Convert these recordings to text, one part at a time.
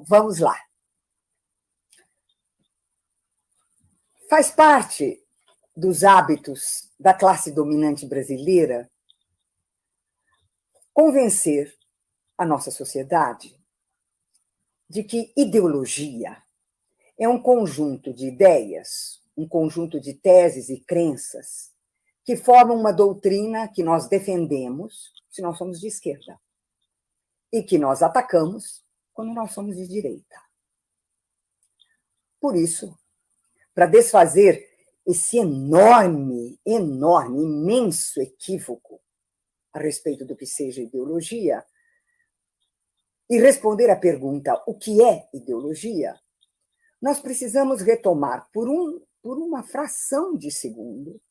vamos lá. Faz parte dos hábitos da classe dominante brasileira convencer a nossa sociedade de que ideologia é um conjunto de ideias, um conjunto de teses e crenças que formam uma doutrina que nós defendemos se nós somos de esquerda e que nós atacamos quando nós somos de direita. Por isso, para desfazer esse enorme, imenso equívoco a respeito do que seja ideologia e responder à pergunta o que é ideologia, nós precisamos retomar por uma fração de segundo,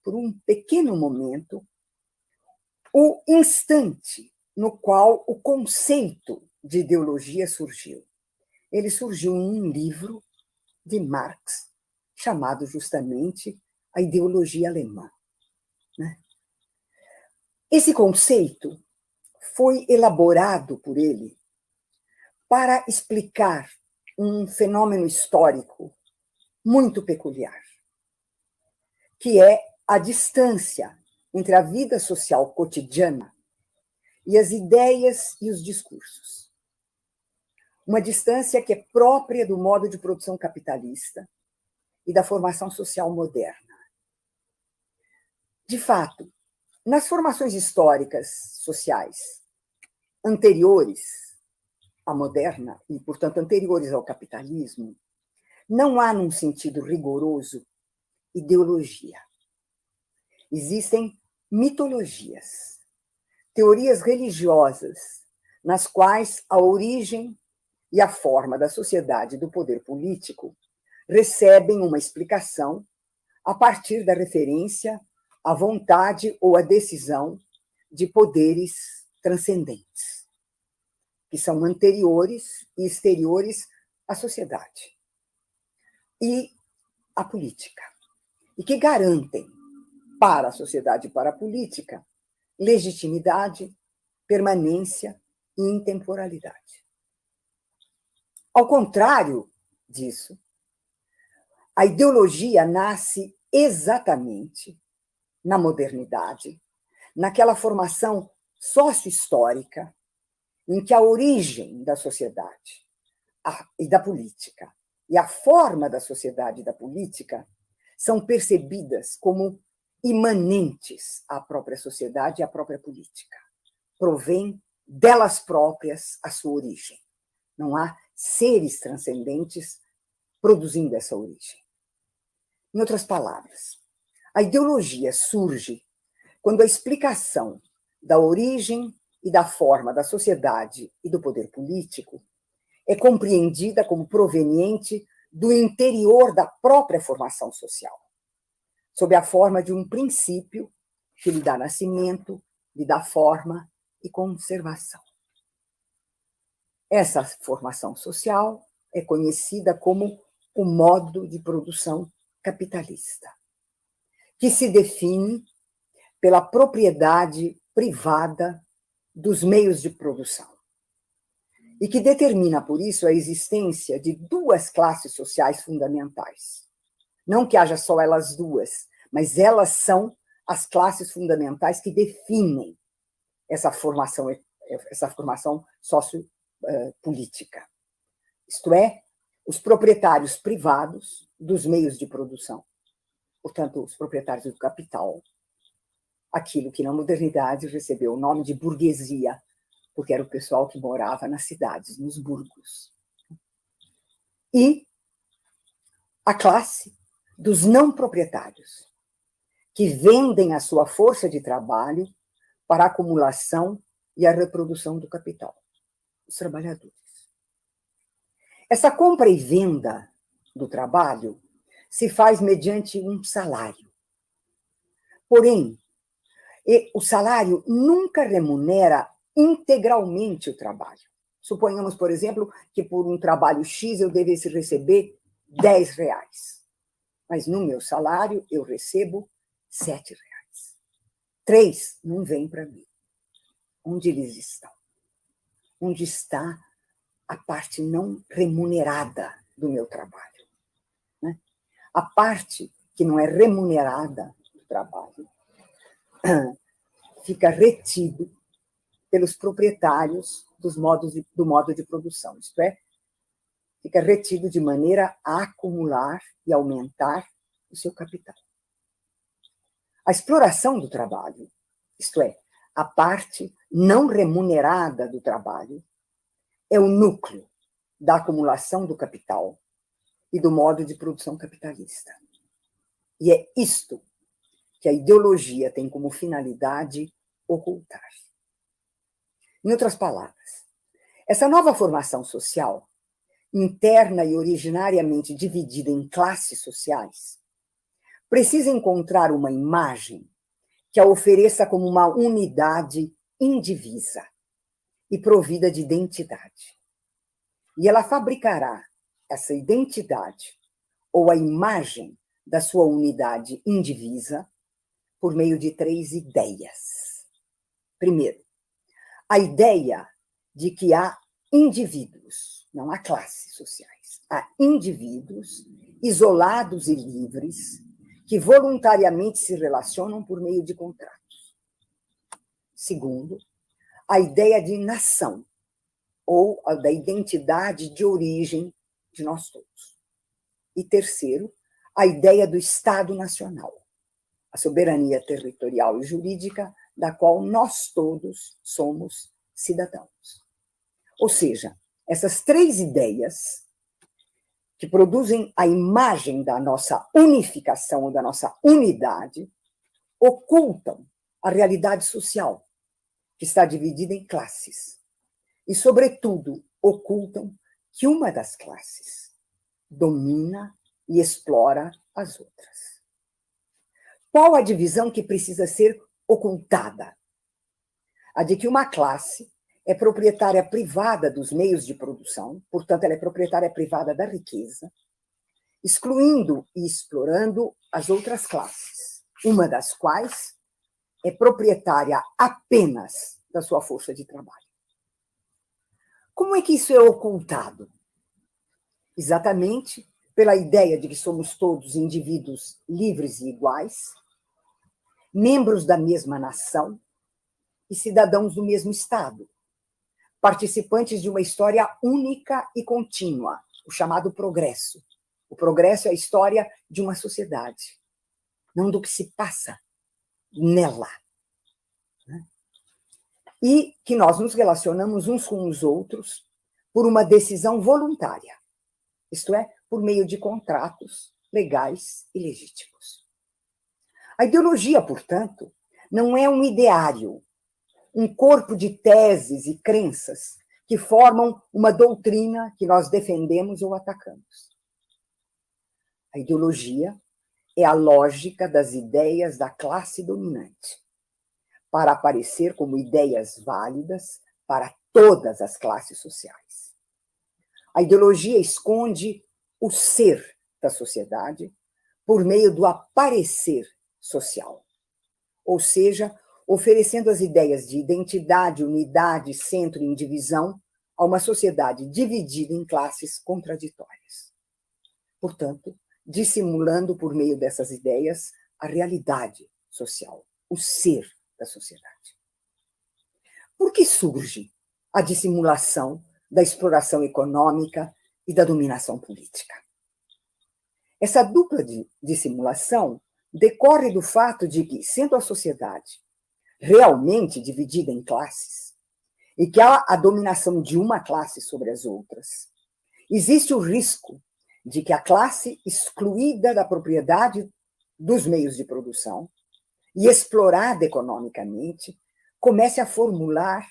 por um pequeno momento, o instante no qual o conceito de ideologia surgiu. Ele surgiu em um livro de Marx, chamado justamente A Ideologia Alemã. Esse conceito foi elaborado por ele para explicar um fenômeno histórico muito peculiar, que é a distância entre a vida social cotidiana e as ideias e os discursos. Uma distância que é própria do modo de produção capitalista e da formação social moderna. De fato, nas formações históricas sociais anteriores à moderna e, portanto, anteriores ao capitalismo, não há, num sentido rigoroso, ideologia. Existem mitologias, teorias religiosas, nas quais a origem e a forma da sociedade e do poder político recebem uma explicação a partir da referência à vontade ou à decisão de poderes transcendentes, que são anteriores e exteriores à sociedade e à política, e que garantem para a sociedade e para a política legitimidade, permanência e intemporalidade. Ao contrário disso, a ideologia nasce exatamente na modernidade, naquela formação sócio-histórica em que a origem da sociedade e da política e a forma da sociedade e da política são percebidas como imanentes à própria sociedade e à própria política. Provém delas próprias a sua origem. Não há seres transcendentes produzindo essa origem. Em outras palavras, a ideologia surge quando a explicação da origem e da forma da sociedade e do poder político é compreendida como proveniente do interior da própria formação social, sob a forma de um princípio que lhe dá nascimento, lhe dá forma e conservação. Essa formação social é conhecida como o modo de produção capitalista, que se define pela propriedade privada dos meios de produção e que determina, por isso, a existência de duas classes sociais fundamentais. Não que haja só elas duas, mas elas são as classes fundamentais que definem essa formação sociopolítica. Isto é, os proprietários privados dos meios de produção, portanto, os proprietários do capital, aquilo que na modernidade recebeu o nome de burguesia, porque era o pessoal que morava nas cidades, nos burgos. E a classe dos não proprietários, que vendem a sua força de trabalho para a acumulação e a reprodução do capital, os trabalhadores. Essa compra e venda do trabalho se faz mediante um salário. Porém, o salário nunca remunera integralmente o trabalho. Suponhamos, por exemplo, que por um trabalho X eu devesse receber R$10. Mas no meu salário eu recebo R$7. 3 não vêm para mim. Onde eles estão? Onde está a parte não remunerada do meu trabalho, né? A parte que não é remunerada do trabalho fica retido pelos proprietários do modo de produção, isto é, fica retido de maneira a acumular e aumentar o seu capital. A exploração do trabalho, isto é, a parte não remunerada do trabalho, é o núcleo da acumulação do capital e do modo de produção capitalista. E é isto que a ideologia tem como finalidade ocultar. Em outras palavras, essa nova formação social, interna e originariamente dividida em classes sociais, precisa encontrar uma imagem que a ofereça como uma unidade indivisa e provida de identidade. E ela fabricará essa identidade ou a imagem da sua unidade indivisa por meio de 3 ideias. Primeiro, a ideia de que há indivíduos, não há classes sociais, há indivíduos isolados e livres que voluntariamente se relacionam por meio de contratos. Segundo, a ideia de nação, ou a da identidade de origem de nós todos. E terceiro, a ideia do Estado Nacional, a soberania territorial e jurídica da qual nós todos somos cidadãos. Ou seja, essas 3 ideias que produzem a imagem da nossa unificação ou da nossa unidade ocultam a realidade social, que está dividida em classes. E, sobretudo, ocultam que uma das classes domina e explora as outras. Qual a divisão que precisa ser ocultada? A de que uma classe é proprietária privada dos meios de produção, portanto, ela é proprietária privada da riqueza, excluindo e explorando as outras classes, uma das quais é proprietária apenas da sua força de trabalho. Como é que isso é ocultado? Exatamente pela ideia de que somos todos indivíduos livres e iguais, membros da mesma nação e cidadãos do mesmo Estado, participantes de uma história única e contínua, o chamado progresso. O progresso é a história de uma sociedade, não do que se passa nela. E que nós nos relacionamos uns com os outros por uma decisão voluntária, isto é, por meio de contratos legais e legítimos. A ideologia, portanto, não é um ideário, um corpo de teses e crenças que formam uma doutrina que nós defendemos ou atacamos. A ideologia é a lógica das ideias da classe dominante, para aparecer como ideias válidas para todas as classes sociais. A ideologia esconde o ser da sociedade por meio do aparecer social, ou seja, oferecendo as ideias de identidade, unidade, centro e indivisão a uma sociedade dividida em classes contraditórias. Portanto, dissimulando por meio dessas ideias a realidade social, o ser da sociedade. Por que surge a dissimulação da exploração econômica e da dominação política? Essa dupla de dissimulação decorre do fato de que, sendo a sociedade realmente dividida em classes, e que há a dominação de uma classe sobre as outras, existe o risco de que a classe excluída da propriedade dos meios de produção e explorada economicamente comece a formular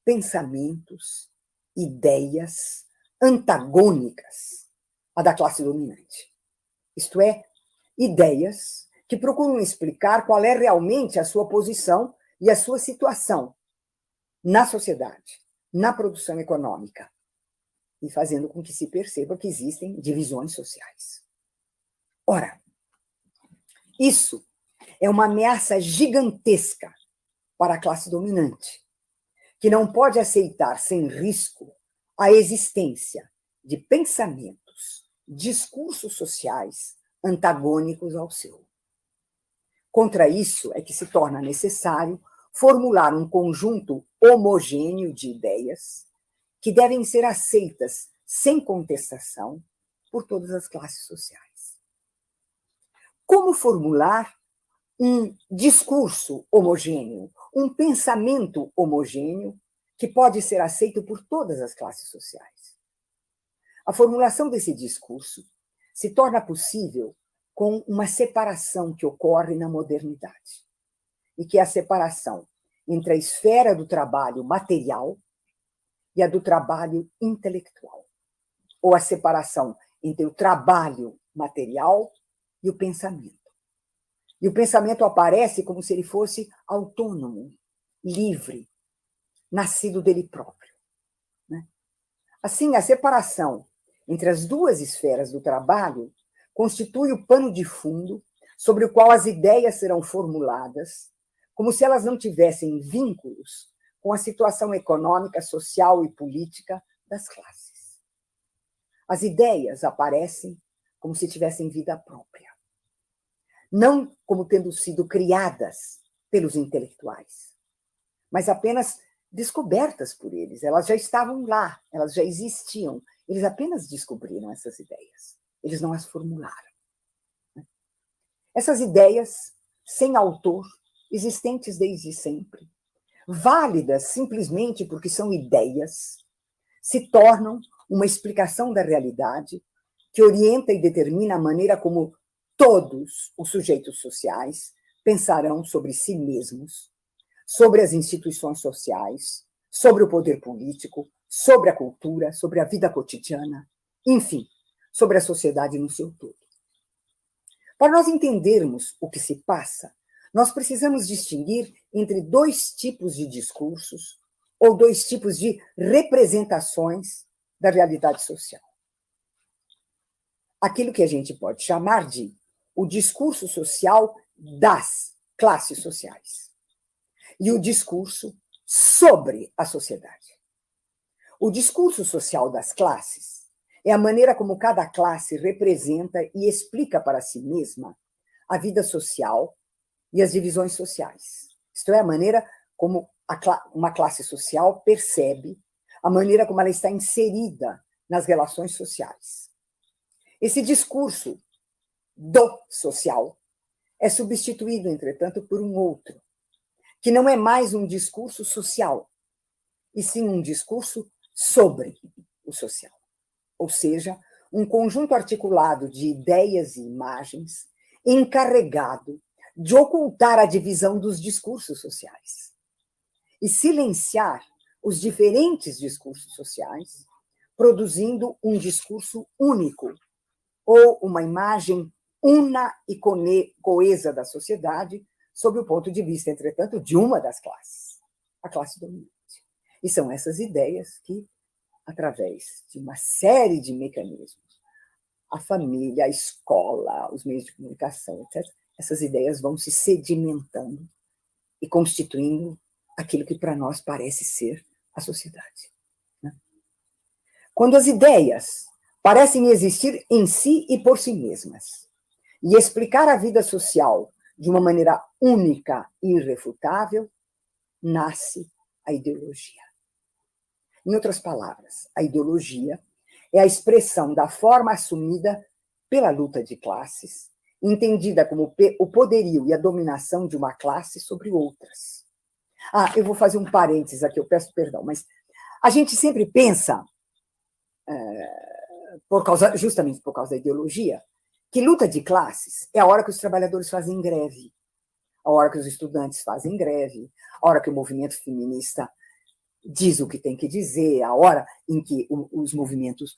pensamentos, ideias antagônicas à da classe dominante. Isto é, ideias que procuram explicar qual é realmente a sua posição e a sua situação na sociedade, na produção econômica, e fazendo com que se perceba que existem divisões sociais. Ora, isso é uma ameaça gigantesca para a classe dominante, que não pode aceitar sem risco a existência de pensamentos, discursos sociais antagônicos ao seu. Contra isso é que se torna necessário formular um conjunto homogêneo de ideias que devem ser aceitas sem contestação por todas as classes sociais. Como formular um discurso homogêneo, um pensamento homogêneo que pode ser aceito por todas as classes sociais? A formulação desse discurso se torna possível com uma separação que ocorre na modernidade, e que é a separação entre a esfera do trabalho material e a do trabalho intelectual, ou a separação entre o trabalho material e o pensamento. E o pensamento aparece como se ele fosse autônomo, livre, nascido dele próprio. Assim, a separação entre as duas esferas do trabalho constitui o pano de fundo sobre o qual as ideias serão formuladas, como se elas não tivessem vínculos com a situação econômica, social e política das classes. As ideias aparecem como se tivessem vida própria, não como tendo sido criadas pelos intelectuais, mas apenas descobertas por eles. Elas já estavam lá, elas já existiam. Eles apenas descobriram essas ideias. Eles não as formularam. Essas ideias, sem autor, existentes desde sempre, válidas simplesmente porque são ideias, se tornam uma explicação da realidade que orienta e determina a maneira como todos os sujeitos sociais pensarão sobre si mesmos, sobre as instituições sociais, sobre o poder político, sobre a cultura, sobre a vida cotidiana, enfim, sobre a sociedade no seu todo. Para nós entendermos o que se passa, nós precisamos distinguir entre dois tipos de discursos ou dois tipos de representações da realidade social. Aquilo que a gente pode chamar de o discurso social das classes sociais e o discurso sobre a sociedade. O discurso social das classes é a maneira como cada classe representa e explica para si mesma a vida social e as divisões sociais. Isto é, a maneira como uma classe social percebe, a maneira como ela está inserida nas relações sociais. Esse discurso do social é substituído, entretanto, por um outro, que não é mais um discurso social, e sim um discurso sobre o social. Ou seja, um conjunto articulado de ideias e imagens encarregado de ocultar a divisão dos discursos sociais e silenciar os diferentes discursos sociais, produzindo um discurso único ou uma imagem una e coesa da sociedade, sob o ponto de vista, entretanto, de uma das classes, a classe dominante. E são essas ideias que, através de uma série de mecanismos, a família, a escola, os meios de comunicação, etc., essas ideias vão se sedimentando e constituindo aquilo que para nós parece ser a sociedade. Quando as ideias parecem existir em si e por si mesmas, e explicar a vida social de uma maneira única e irrefutável, nasce a ideologia. Em outras palavras, a ideologia é a expressão da forma assumida pela luta de classes, entendida como o poderio e a dominação de uma classe sobre outras. Eu vou fazer um parênteses aqui, eu peço perdão, mas a gente sempre pensa, justamente por causa da ideologia, que luta de classes é a hora que os trabalhadores fazem greve, a hora que os estudantes fazem greve, a hora que o movimento feminista diz o que tem que dizer, a hora em que os movimentos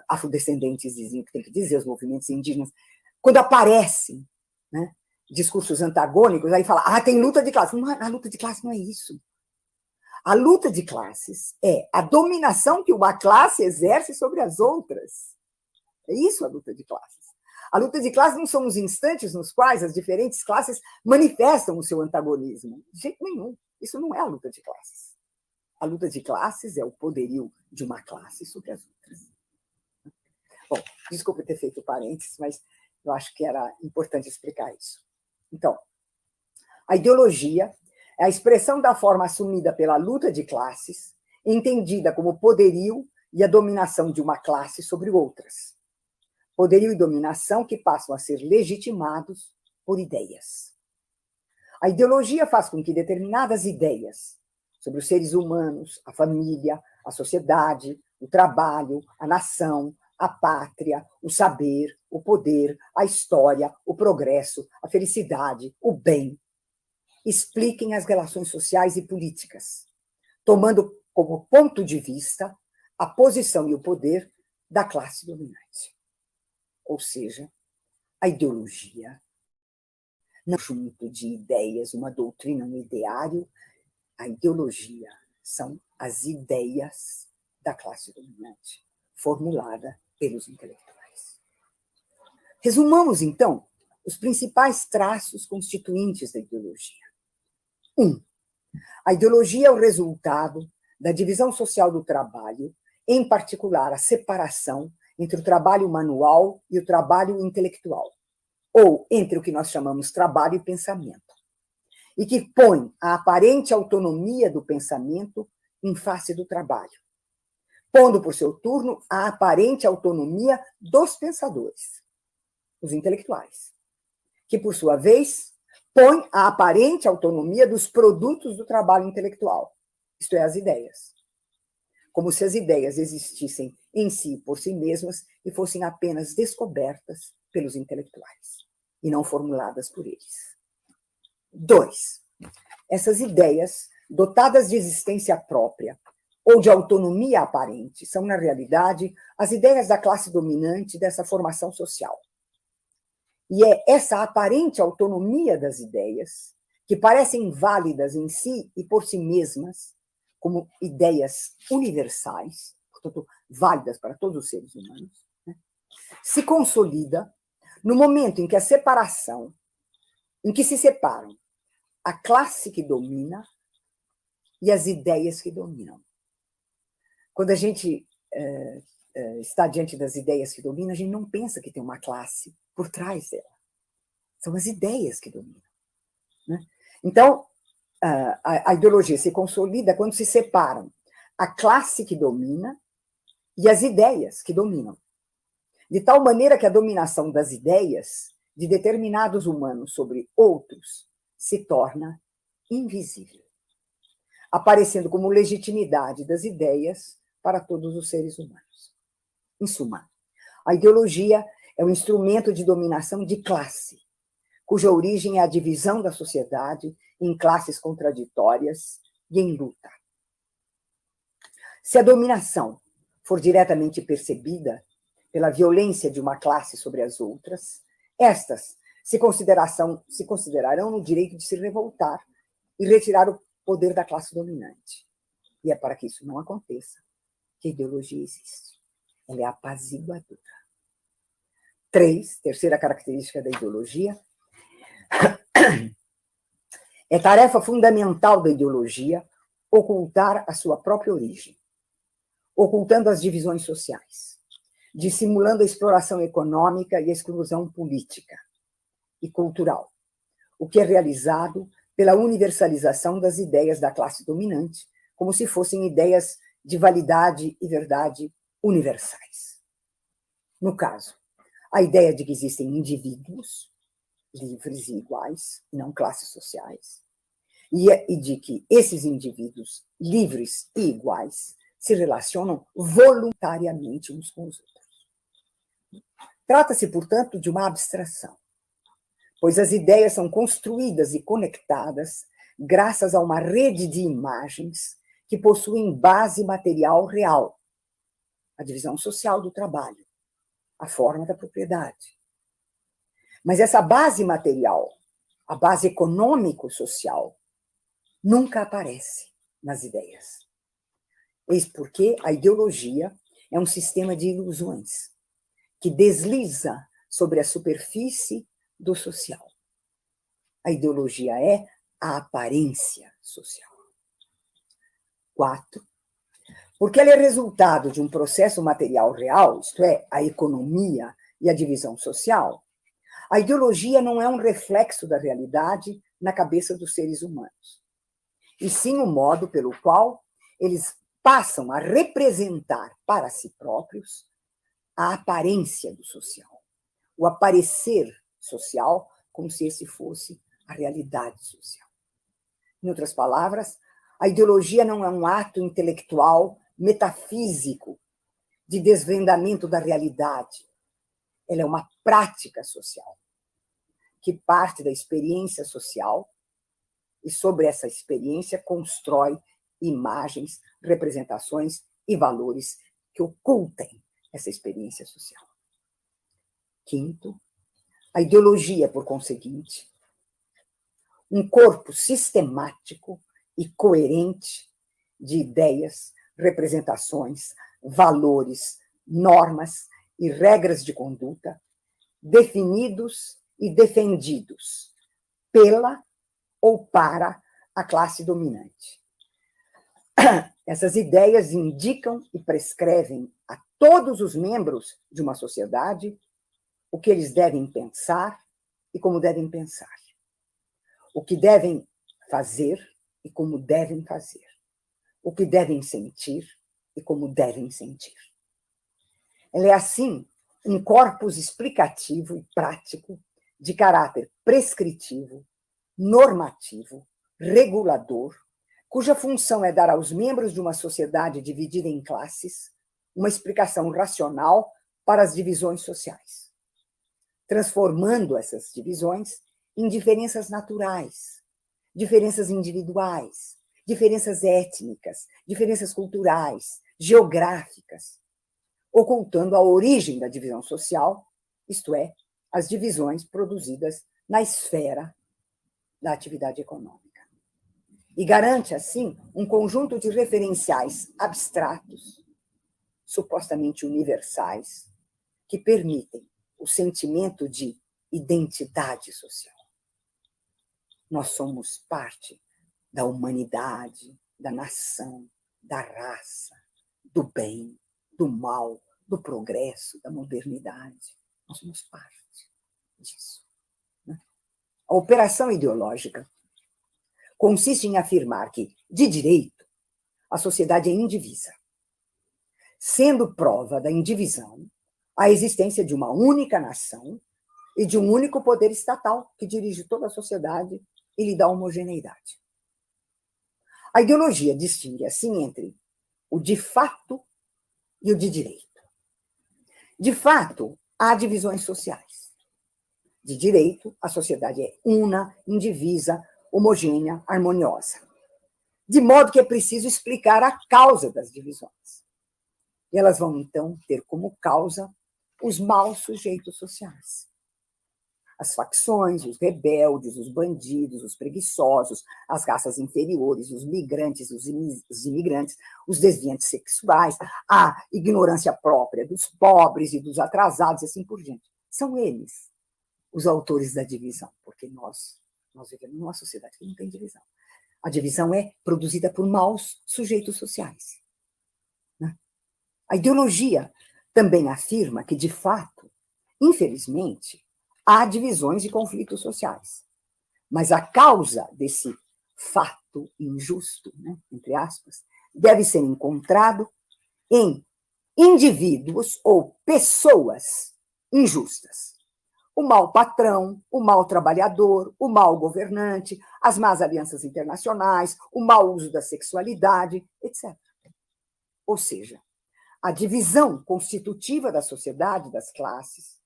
afrodescendentes dizem o que tem que dizer, os movimentos indígenas. Quando aparecem, né, discursos antagônicos, aí fala, tem luta de classes. Não, a luta de classes não é isso. A luta de classes é a dominação que uma classe exerce sobre as outras. É isso a luta de classes. A luta de classes não são os instantes nos quais as diferentes classes manifestam o seu antagonismo. De jeito nenhum. Isso não é a luta de classes. A luta de classes é o poderio de uma classe sobre as outras. Bom, desculpa ter feito parênteses, mas eu acho que era importante explicar isso. Então, a ideologia é a expressão da forma assumida pela luta de classes, entendida como poderio e a dominação de uma classe sobre outras. Poderio e dominação que passam a ser legitimados por ideias. A ideologia faz com que determinadas ideias sobre os seres humanos, a família, a sociedade, o trabalho, a nação, a pátria, o saber, o poder, a história, o progresso, a felicidade, o bem, expliquem as relações sociais e políticas, tomando como ponto de vista a posição e o poder da classe dominante. Ou seja, a ideologia não é um conjunto de ideias, uma doutrina, um ideário. A ideologia são as ideias da classe dominante, formulada pelos intelectuais. Resumamos, então, os principais traços constituintes da ideologia. 1. A ideologia é o resultado da divisão social do trabalho, em particular a separação entre o trabalho manual e o trabalho intelectual, ou entre o que nós chamamos trabalho e pensamento, e que põe a aparente autonomia do pensamento em face do trabalho, pondo, por seu turno, a aparente autonomia dos pensadores, os intelectuais, que, por sua vez, põe a aparente autonomia dos produtos do trabalho intelectual, isto é, as ideias, como se as ideias existissem em si, por si mesmas, e fossem apenas descobertas pelos intelectuais, e não formuladas por eles. 2. Essas ideias, dotadas de existência própria ou de autonomia aparente, são, na realidade, as ideias da classe dominante dessa formação social. E é essa aparente autonomia das ideias, que parecem válidas em si e por si mesmas, como ideias universais, portanto, válidas para todos os seres humanos, né, se consolida no momento em que a separação, em que se separam a classe que domina e as ideias que dominam. Quando a gente está diante das ideias que dominam, a gente não pensa que tem uma classe por trás dela. São as ideias que dominam, né? Então, a ideologia se consolida quando se separam a classe que domina e as ideias que dominam. De tal maneira que a dominação das ideias de determinados humanos sobre outros se torna invisível, aparecendo como legitimidade das ideias para todos os seres humanos. Em suma, a ideologia é um instrumento de dominação de classe, cuja origem é a divisão da sociedade em classes contraditórias e em luta. Se a dominação for diretamente percebida pela violência de uma classe sobre as outras, estas se considerarão no direito de se revoltar e retirar o poder da classe dominante. E é para que isso não aconteça que a ideologia existe. Ela é apaziguadora. 3, terceira característica da ideologia, é tarefa fundamental da ideologia ocultar a sua própria origem, ocultando as divisões sociais, dissimulando a exploração econômica e a exclusão política e cultural, o que é realizado pela universalização das ideias da classe dominante, como se fossem ideias de validade e verdade universais. No caso, a ideia de que existem indivíduos livres e iguais, e não classes sociais, e de que esses indivíduos livres e iguais se relacionam voluntariamente uns com os outros. Trata-se, portanto, de uma abstração, pois as ideias são construídas e conectadas graças a uma rede de imagens que possuem base material real, a divisão social do trabalho, a forma da propriedade. Mas essa base material, a base econômico-social, nunca aparece nas ideias. Eis porque a ideologia é um sistema de ilusões que desliza sobre a superfície do social. A ideologia é a aparência social. 4, porque ela é resultado de um processo material real, isto é, a economia e a divisão social. A ideologia não é um reflexo da realidade na cabeça dos seres humanos, e sim o modo pelo qual eles passam a representar para si próprios a aparência do social, o aparecer social, como se esse fosse a realidade social. Em outras palavras, a ideologia não é um ato intelectual, metafísico, de desvendamento da realidade. Ela é uma prática social, que parte da experiência social e, sobre essa experiência, constrói imagens, representações e valores que ocultem essa experiência social. 5, a ideologia, por conseguinte, um corpo sistemático e coerente de ideias, representações, valores, normas e regras de conduta, definidos e defendidos pela ou para a classe dominante. Essas ideias indicam e prescrevem a todos os membros de uma sociedade o que eles devem pensar e como devem pensar, o que devem fazer e como devem fazer, o que devem sentir e como devem sentir. Ela é, assim, um corpus explicativo e prático de caráter prescritivo, normativo, regulador, cuja função é dar aos membros de uma sociedade dividida em classes uma explicação racional para as divisões sociais, transformando essas divisões em diferenças naturais, diferenças individuais, diferenças étnicas, diferenças culturais, geográficas, ocultando a origem da divisão social, isto é, as divisões produzidas na esfera da atividade econômica. E garante, assim, um conjunto de referenciais abstratos, supostamente universais, que permitem o sentimento de identidade social. Nós somos parte da humanidade, da nação, da raça, do bem, do mal, do progresso, da modernidade. Nós somos parte disso. A operação ideológica consiste em afirmar que, de direito, a sociedade é indivisa, sendo prova da indivisão a existência de uma única nação e de um único poder estatal que dirige toda a sociedade e lhe dá homogeneidade. A ideologia distingue, assim, entre o de fato e o de direito. De fato, há divisões sociais. De direito, a sociedade é una, indivisa, homogênea, harmoniosa. De modo que é preciso explicar a causa das divisões. E elas vão, então, ter como causa os maus sujeitos sociais. As facções, os rebeldes, os bandidos, os preguiçosos, as raças inferiores, os migrantes, os imigrantes, os desviantes sexuais, a ignorância própria dos pobres e dos atrasados, e assim por diante. São eles os autores da divisão, porque nós vivemos numa sociedade que não tem divisão. A divisão é produzida por maus sujeitos sociais. A ideologia também afirma que, de fato, infelizmente, há divisões e conflitos sociais. Mas a causa desse fato injusto, entre aspas, deve ser encontrado em indivíduos ou pessoas injustas. O mau patrão, o mau trabalhador, o mau governante, as más alianças internacionais, o mau uso da sexualidade, etc. Ou seja, a divisão constitutiva da sociedade, das classes,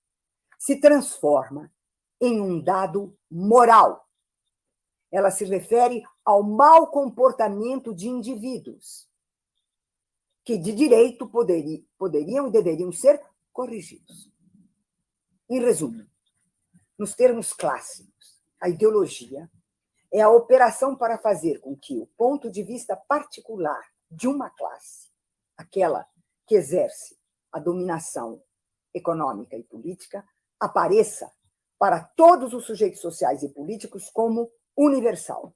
se transforma em um dado moral. Ela se refere ao mau comportamento de indivíduos, que de direito poderiam e deveriam ser corrigidos. Em resumo, nos termos clássicos, a ideologia é a operação para fazer com que o ponto de vista particular de uma classe, aquela que exerce a dominação econômica e política, apareça para todos os sujeitos sociais e políticos como universal,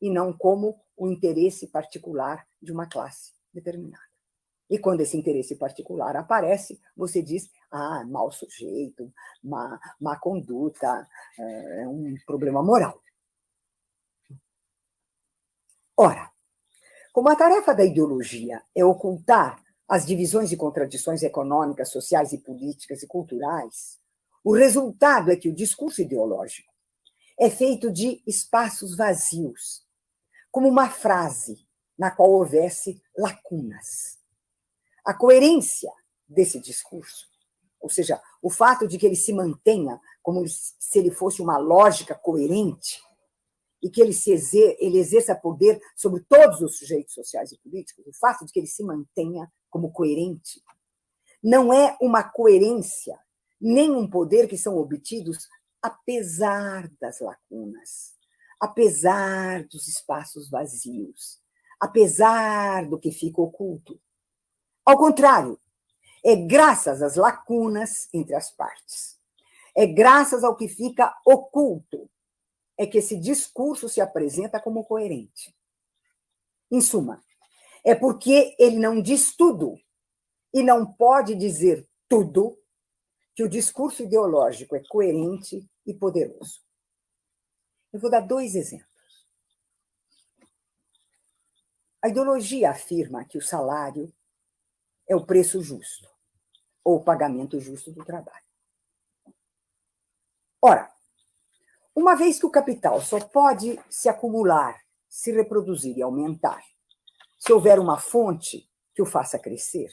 e não como o interesse particular de uma classe determinada. E quando esse interesse particular aparece, você diz, mau sujeito, má conduta, é um problema moral. Ora, como a tarefa da ideologia é ocultar as divisões e contradições econômicas, sociais e políticas e culturais, o resultado é que o discurso ideológico é feito de espaços vazios, como uma frase na qual houvesse lacunas. A coerência desse discurso, ou seja, o fato de que ele se mantenha como se ele fosse uma lógica coerente e que ele exerça poder sobre todos os sujeitos sociais e políticos, o fato de que ele se mantenha como coerente, não é uma coerência nem um poder que são obtidos apesar das lacunas, apesar dos espaços vazios, apesar do que fica oculto. Ao contrário, é graças às lacunas entre as partes, é graças ao que fica oculto, é que esse discurso se apresenta como coerente. Em suma, é porque ele não diz tudo e não pode dizer tudo que o discurso ideológico é coerente e poderoso. Eu vou dar 2 exemplos. A ideologia afirma que o salário é o preço justo, ou o pagamento justo do trabalho. Ora, uma vez que o capital só pode se acumular, se reproduzir e aumentar, se houver uma fonte que o faça crescer,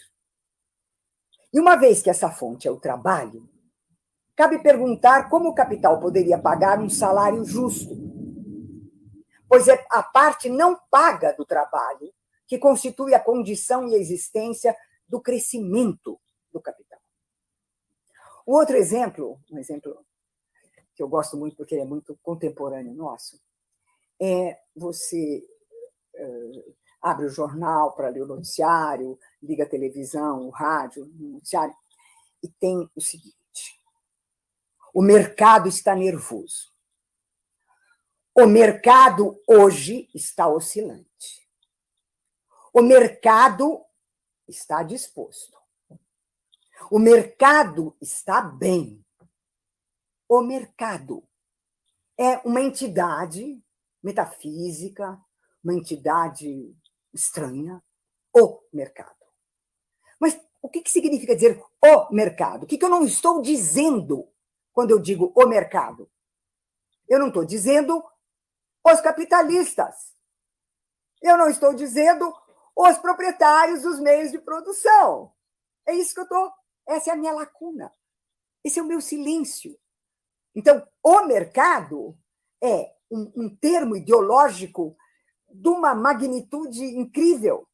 e uma vez que essa fonte é o trabalho, cabe perguntar como o capital poderia pagar um salário justo, pois é a parte não paga do trabalho que constitui a condição e a existência do crescimento do capital. O outro exemplo, um exemplo que eu gosto muito porque ele é muito contemporâneo nosso, é você abre o jornal para ler o noticiário, liga a televisão, o rádio, o noticiário, e tem o seguinte: o mercado está nervoso. O mercado hoje está oscilante. O mercado está disposto. O mercado está bem. O mercado é uma entidade metafísica, uma entidade estranha, o mercado. Mas o que significa dizer o mercado? O que eu não estou dizendo quando eu digo o mercado? Eu não estou dizendo os capitalistas. Eu não estou dizendo os proprietários dos meios de produção. É isso que eu estou. Essa é a minha lacuna. Esse é o meu silêncio. Então, o mercado é um termo ideológico de uma magnitude incrível,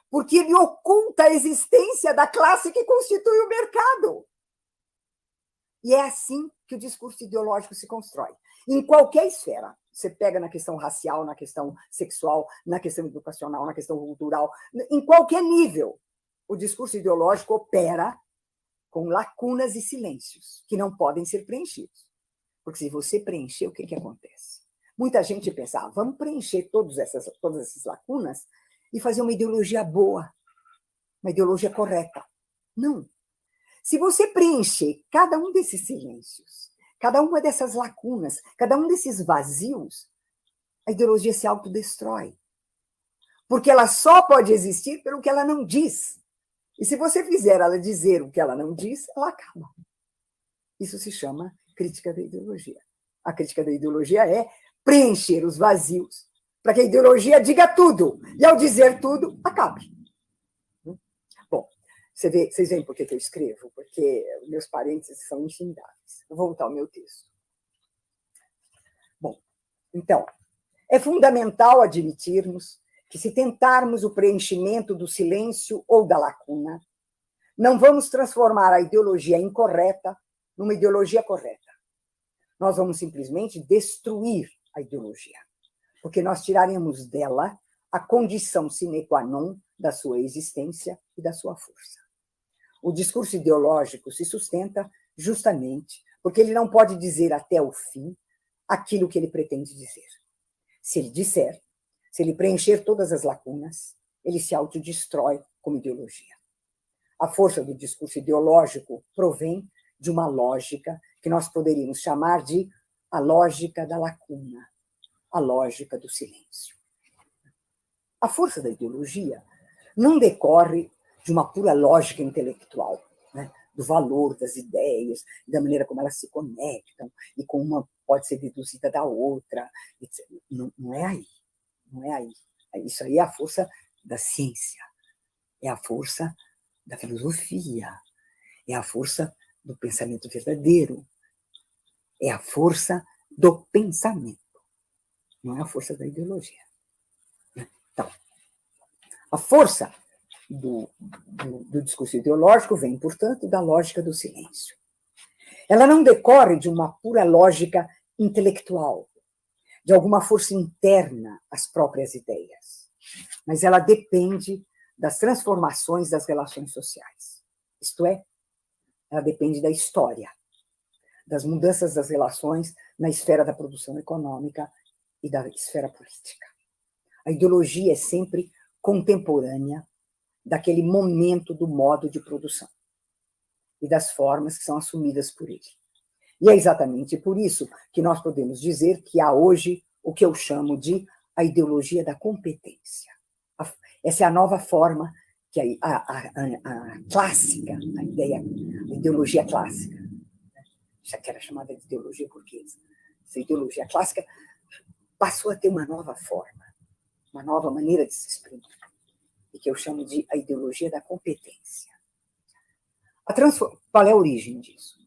porque ele oculta a existência da classe que constitui o mercado. E é assim que o discurso ideológico se constrói. Em qualquer esfera, você pega na questão racial, na questão sexual, na questão educacional, na questão cultural, em qualquer nível, o discurso ideológico opera com lacunas e silêncios que não podem ser preenchidos. Porque se você preencher, o que acontece? Muita gente pensa, vamos preencher todas essas lacunas e fazer uma ideologia boa, uma ideologia correta. Não. Se você preencher cada um desses silêncios, cada uma dessas lacunas, cada um desses vazios, a ideologia se autodestrói. Porque ela só pode existir pelo que ela não diz. E se você fizer ela dizer o que ela não diz, ela acaba. Isso se chama crítica da ideologia. A crítica da ideologia é preencher os vazios para que a ideologia diga tudo. E ao dizer tudo, acabe. Bom, vocês veem por que eu escrevo? Porque meus parênteses são infindáveis. Vou voltar ao meu texto. Bom, então, é fundamental admitirmos que se tentarmos o preenchimento do silêncio ou da lacuna, não vamos transformar a ideologia incorreta numa ideologia correta. Nós vamos simplesmente destruir a ideologia, porque nós tiraremos dela a condição sine qua non da sua existência e da sua força. O discurso ideológico se sustenta justamente porque ele não pode dizer até o fim aquilo que ele pretende dizer. Se ele disser, se ele preencher todas as lacunas, ele se autodestrói como ideologia. A força do discurso ideológico provém de uma lógica que nós poderíamos chamar de a lógica da lacuna, a lógica do silêncio. A força da ideologia não decorre de uma pura lógica intelectual, né? Do valor das ideias, da maneira como elas se conectam, e como uma pode ser deduzida da outra. Não é aí. Não é aí. Isso aí é a força da ciência, é a força da filosofia, é a força do pensamento verdadeiro, é a força do pensamento, não é a força da ideologia. Então, a força do discurso ideológico vem, portanto, da lógica do silêncio. Ela não decorre de uma pura lógica intelectual, de alguma força interna às próprias ideias, mas ela depende das transformações das relações sociais. Isto é, ela depende da história, das mudanças das relações na esfera da produção econômica e da esfera política. A ideologia é sempre contemporânea daquele momento do modo de produção e das formas que são assumidas por ele. E é exatamente por isso que nós podemos dizer que há hoje o que eu chamo de a ideologia da competência. Essa é a nova forma que a clássica, a ideologia clássica, já que era chamada de ideologia burguesa, essa ideologia clássica passou a ter uma nova forma, uma nova maneira de se exprimir, e que eu chamo de a ideologia da competência. Qual é a origem disso?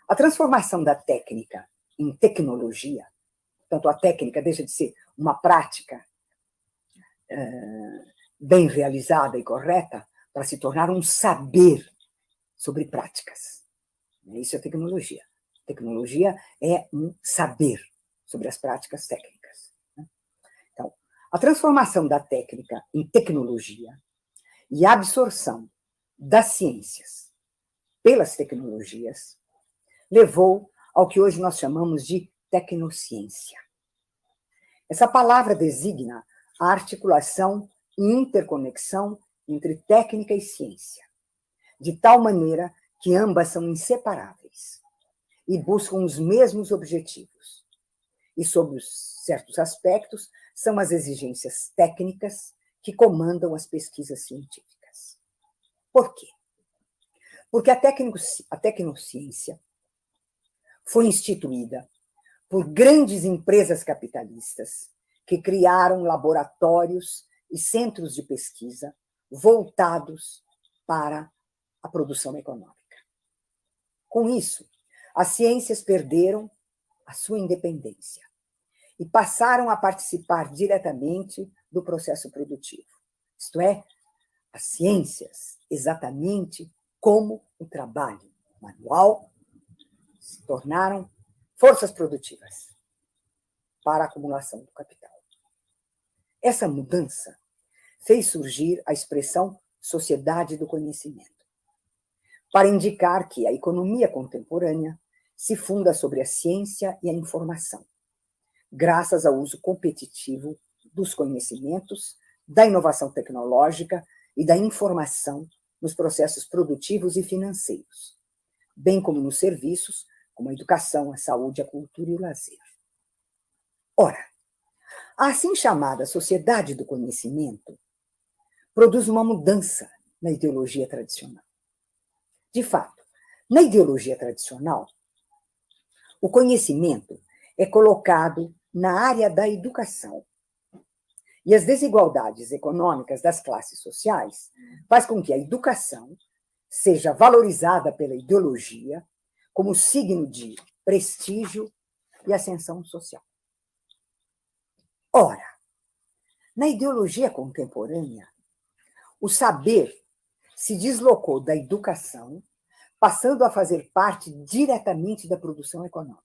A transformação da técnica em tecnologia, portanto, a técnica deixa de ser uma prática bem realizada e correta para se tornar um saber sobre práticas. Isso é tecnologia. Tecnologia é um saber sobre as práticas técnicas. Então, a transformação da técnica em tecnologia e a absorção das ciências pelas tecnologias levou ao que hoje nós chamamos de tecnociência. Essa palavra designa a articulação e interconexão entre técnica e ciência, de tal maneira que ambas são inseparáveis e buscam os mesmos objetivos. E, sob certos aspectos, são as exigências técnicas que comandam as pesquisas científicas. Por quê? Porque a tecnociência foi instituída por grandes empresas capitalistas que criaram laboratórios e centros de pesquisa voltados para a produção econômica. Com isso, as ciências perderam a sua independência e passaram a participar diretamente do processo produtivo. Isto é, as ciências, exatamente como o trabalho manual, se tornaram forças produtivas para a acumulação do capital. Essa mudança fez surgir a expressão sociedade do conhecimento, para indicar que a economia contemporânea se funda sobre a ciência e a informação, graças ao uso competitivo dos conhecimentos, da inovação tecnológica e da informação nos processos produtivos e financeiros, bem como nos serviços, como a educação, a saúde, a cultura e o lazer. Ora, a assim chamada sociedade do conhecimento produz uma mudança na ideologia tradicional. De fato, na ideologia tradicional, o conhecimento é colocado na área da educação. E as desigualdades econômicas das classes sociais faz com que a educação seja valorizada pela ideologia como signo de prestígio e ascensão social. Ora, na ideologia contemporânea, o saber se deslocou da educação, passando a fazer parte diretamente da produção econômica.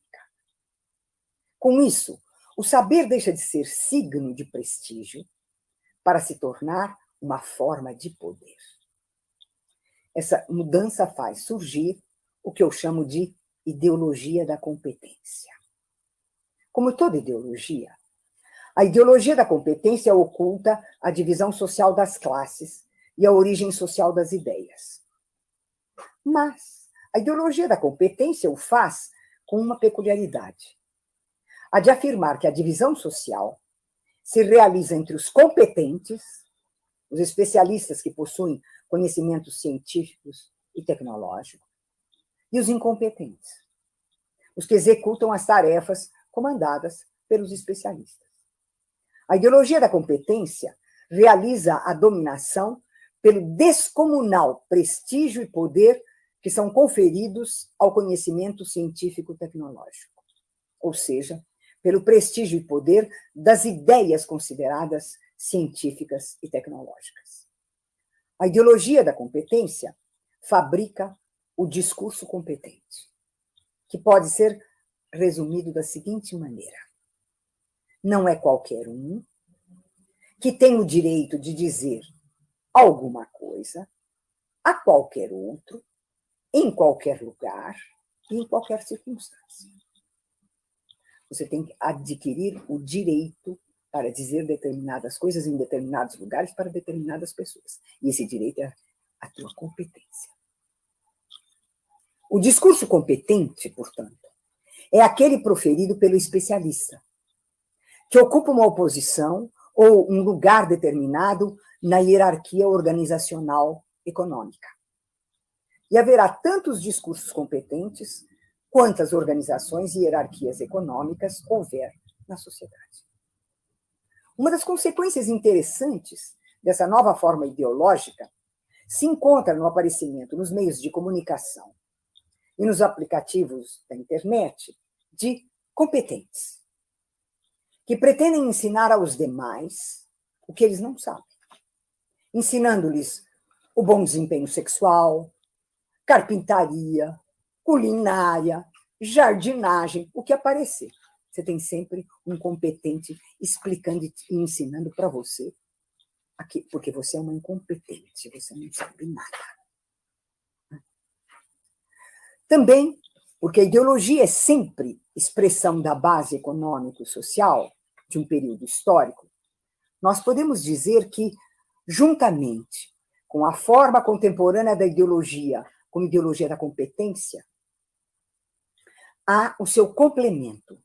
Com isso, o saber deixa de ser signo de prestígio para se tornar uma forma de poder. Essa mudança faz surgir o que eu chamo de ideologia da competência. Como toda ideologia, A ideologia da competência oculta a divisão social das classes e a origem social das ideias. Mas a ideologia da competência o faz com uma peculiaridade: a de afirmar que a divisão social se realiza entre os competentes, os especialistas que possuem conhecimentos científicos e tecnológicos, e os incompetentes, os que executam as tarefas comandadas pelos especialistas. A ideologia da competência realiza a dominação pelo descomunal prestígio e poder que são conferidos ao conhecimento científico-tecnológico, ou seja, pelo prestígio e poder das ideias consideradas científicas e tecnológicas. A ideologia da competência fabrica o discurso competente, que pode ser resumido da seguinte maneira: não é qualquer um que tem o direito de dizer alguma coisa a qualquer outro, em qualquer lugar e em qualquer circunstância. Você tem que adquirir o direito para dizer determinadas coisas em determinados lugares para determinadas pessoas. E esse direito é a tua competência. O discurso competente, portanto, é aquele proferido pelo especialista, que ocupa uma posição ou um lugar determinado na hierarquia organizacional econômica. E haverá tantos discursos competentes quantas organizações e hierarquias econômicas houver na sociedade. Uma das consequências interessantes dessa nova forma ideológica se encontra no aparecimento nos meios de comunicação e nos aplicativos da internet de competentes, que pretendem ensinar aos demais o que eles não sabem, ensinando-lhes o bom desempenho sexual, carpintaria, culinária, jardinagem, o que aparecer. Você tem sempre um competente explicando e ensinando para você, porque você é uma incompetente, você não sabe nada. Também, porque a ideologia é sempre expressão da base econômico-social de um período histórico, nós podemos dizer que, juntamente com a forma contemporânea da ideologia, como ideologia da competência, há o seu complemento,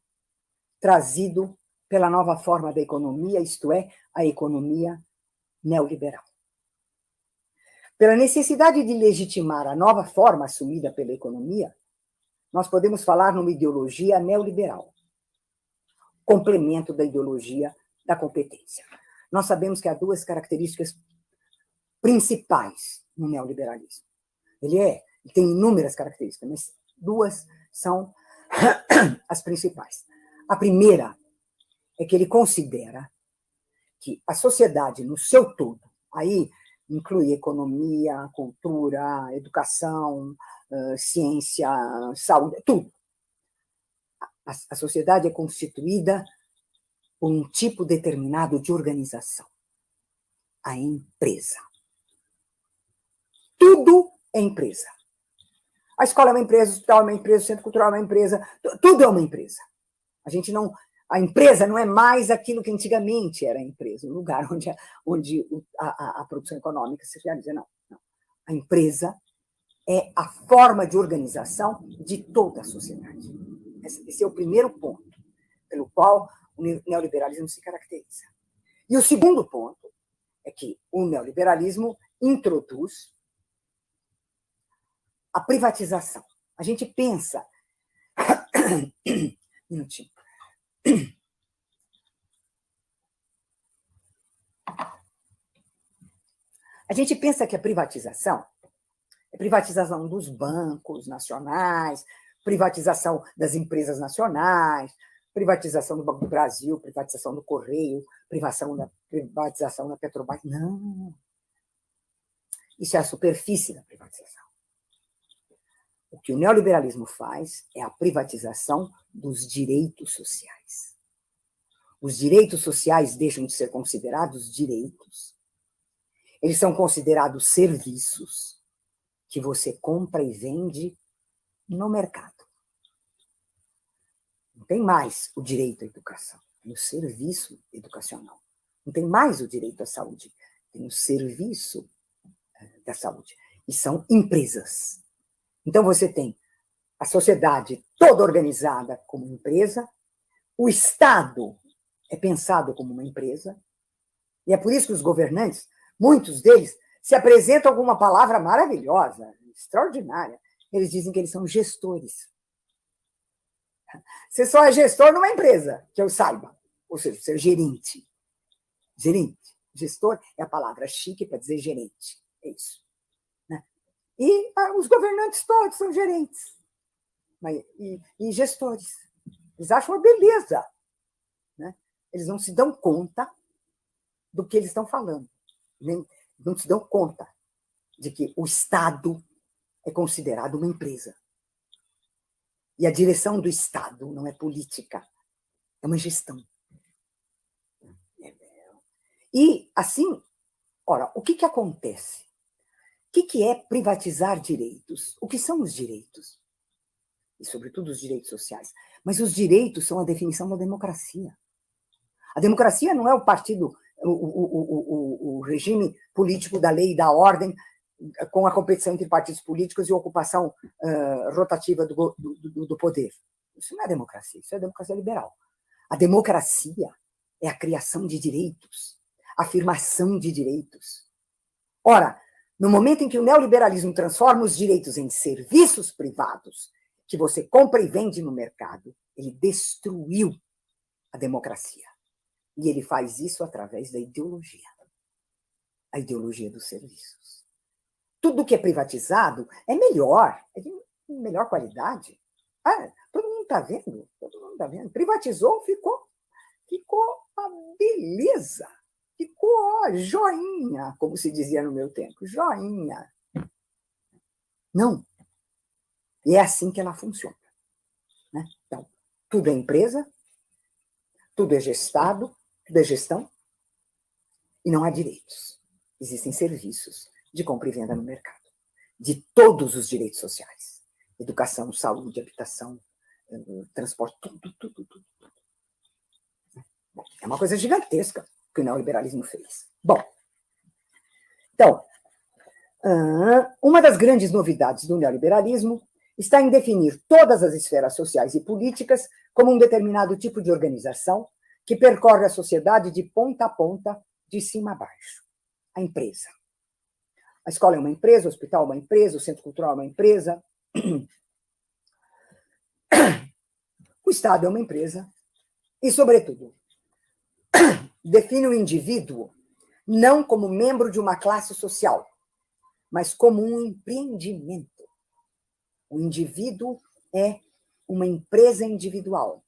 trazido pela nova forma da economia, isto é, a economia neoliberal. Pela necessidade de legitimar a nova forma assumida pela economia, nós podemos falar numa ideologia neoliberal, complemento da ideologia da competência. Nós sabemos que há duas características principais no neoliberalismo. Ele tem inúmeras características, mas duas são as principais. A primeira é que ele considera que a sociedade, no seu todo, aí inclui economia, cultura, educação, ciência, saúde, tudo. A sociedade é constituída por um tipo determinado de organização, a empresa. Tudo é empresa. A escola é uma empresa, o hospital é uma empresa, o centro cultural é uma empresa, tudo é uma empresa. A empresa não é mais aquilo que antigamente era a empresa, o lugar onde a produção econômica se realiza. Não. A empresa é a forma de organização de toda a sociedade. Esse é o primeiro ponto pelo qual o neoliberalismo se caracteriza. E o segundo ponto é que o neoliberalismo introduz a privatização. A gente pensa... minutinho. A gente pensa que a privatização é privatização dos bancos nacionais, privatização das empresas nacionais, privatização do Banco do Brasil, privatização do Correio, privatização da Petrobras. Não. Isso é a superfície da privatização. O que o neoliberalismo faz é a privatização dos direitos sociais. Os direitos sociais deixam de ser considerados direitos. Eles são considerados serviços que você compra e vende no mercado. Não tem mais o direito à educação. no serviço educacional. Não tem mais o direito à saúde, tem o serviço da saúde. E são empresas. Então, você tem a sociedade toda organizada como empresa, o Estado é pensado como uma empresa, e é por isso que os governantes, muitos deles, se apresentam com uma palavra maravilhosa, extraordinária. Eles dizem que eles são gestores. Você só é gestor numa empresa, que eu saiba. Ou seja, você é gerente. Gerente. Gestor é a palavra chique para dizer gerente. É isso. Né? E os governantes todos são gerentes. E gestores. Eles acham uma beleza. Né? Eles não se dão conta do que eles estão falando. Nem, não se dão conta de que o Estado é considerado uma empresa. E a direção do Estado não é política, é uma gestão. E, assim, ora, o que acontece? O que é privatizar direitos? O que são os direitos? E, sobretudo, os direitos sociais. Mas os direitos são a definição da democracia. A democracia não é o partido, o regime político da lei e da ordem, com a competição entre partidos políticos e a ocupação rotativa do poder. Isso não é democracia, isso é democracia liberal. A democracia é a criação de direitos, a afirmação de direitos. Ora, no momento em que o neoliberalismo transforma os direitos em serviços privados, que você compra e vende no mercado, ele destruiu a democracia. E ele faz isso através da ideologia. A ideologia dos serviços. Tudo que é privatizado é melhor, é de melhor qualidade. Todo mundo está vendo, todo mundo está vendo. Privatizou, ficou uma beleza. Ficou joinha, como se dizia no meu tempo, joinha. Não. E é assim que ela funciona. Né? Então, tudo é empresa, tudo é gestado, tudo é gestão, e não há direitos. Existem serviços de compra e venda no mercado, de todos os direitos sociais. Educação, saúde, habitação, transporte, tudo. Bom, é uma coisa gigantesca que o neoliberalismo fez. Bom, então, uma das grandes novidades do neoliberalismo está em definir todas as esferas sociais e políticas como um determinado tipo de organização que percorre a sociedade de ponta a ponta, de cima a baixo. A empresa. A escola é uma empresa, o hospital é uma empresa, o centro cultural é uma empresa. O Estado é uma empresa. E, sobretudo, define o indivíduo não como membro de uma classe social, mas como um empreendimento. O indivíduo é uma empresa individual.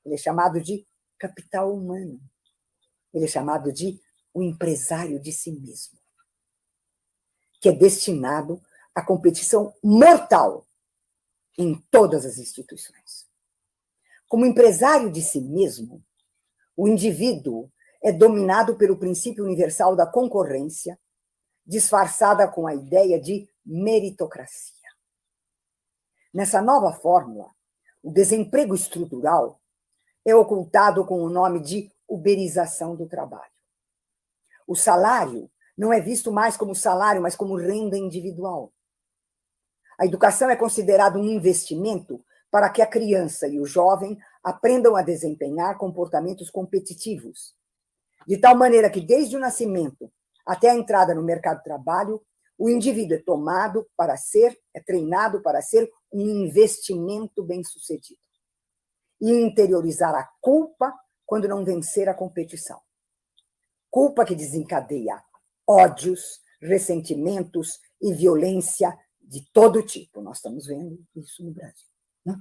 Ele é chamado de capital humano. Ele é chamado de o empresário de si mesmo, que é destinado à competição mortal em todas as instituições. Como empresário de si mesmo, o indivíduo é dominado pelo princípio universal da concorrência, disfarçada com a ideia de meritocracia. Nessa nova fórmula, o desemprego estrutural é ocultado com o nome de uberização do trabalho. O salário não é visto mais como salário, mas como renda individual. A educação é considerada um investimento para que a criança e o jovem aprendam a desempenhar comportamentos competitivos, de tal maneira que, desde o nascimento até a entrada no mercado de trabalho, o indivíduo é treinado para ser um investimento bem-sucedido e interiorizar a culpa quando não vencer a competição. Culpa que desencadeia ódios, ressentimentos e violência de todo tipo. Nós estamos vendo isso no Brasil. Né?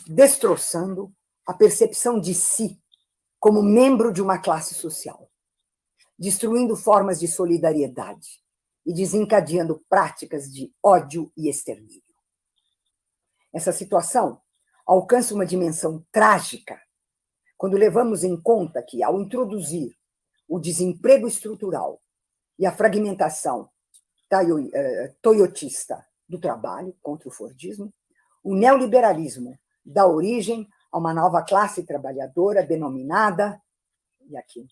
Destroçando a percepção de si como membro de uma classe social, destruindo formas de solidariedade e desencadeando práticas de ódio e extermínio. Essa situação alcança uma dimensão trágica quando levamos em conta que, ao introduzir o desemprego estrutural e a fragmentação toyotista do trabalho contra o fordismo, o neoliberalismo dá origem a uma nova classe trabalhadora denominada, e aqui